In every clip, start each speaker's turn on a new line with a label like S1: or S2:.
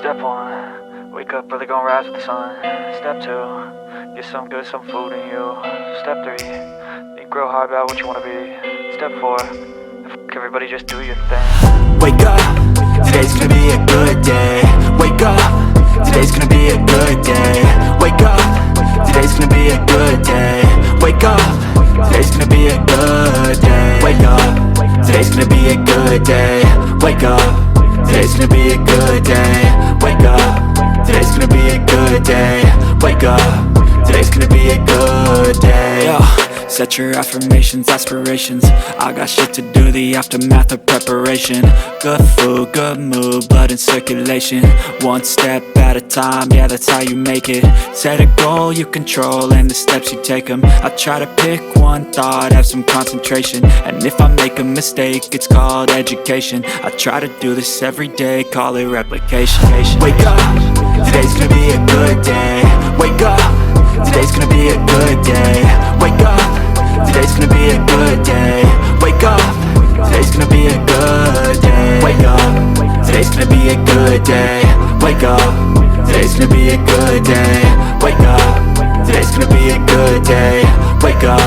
S1: Step 1, wake up, really gon' rise with the sun. Step 2, get some good, some food in you. Step 3, think real hard about what you wanna be. Step 4, fuck everybody, just do your thing.
S2: Wake up, today's gonna be a good day. Wake up, today's gonna be a good day. Wake up, today's gonna be a good day. Wake up, today's gonna be a good day. Wake up, today's gonna be a good day. Wake up, today's gonna be a good day. Wake up, today's gonna be a good day. Wake up, today's gonna be a good day. Yo, set your affirmations, aspirations. I got shit to do, the aftermath of preparation. Good food, good mood, blood in circulation. One step at a time, yeah, that's how you make it. Set a goal you control and the steps you take them. I try to pick one thought, have some concentration. And if I make a mistake, it's called education. I try to do this every day, call it replication. Wake up, today's gonna be a good day. Wake up, today's gonna be a good day. Wake up, today's gonna be a good day. Wake up, today's gonna be a good day. Wake up, today's gonna be a good day. Wake up, today's gonna be a good day. Wake up, today's gonna be a good day. Wake up,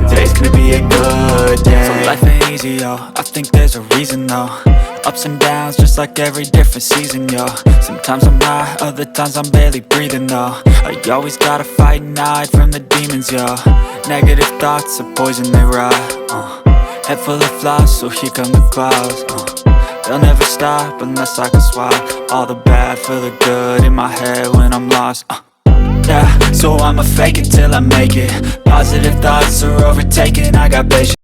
S2: today's gonna be a good day. So life ain't easy, yo, I think there's a reason though. Ups and downs, just like every different season, yo. Sometimes I'm high, other times I'm barely breathing, though. I always gotta fight and hide from the demons, yo. Negative thoughts are poison, they rot. Head full of flies, so here come the clouds. They'll never stop unless I can swap all the bad for the good in my head when I'm lost. Yeah, so I'ma fake it till I make it. Positive thoughts are overtaken, I got patience.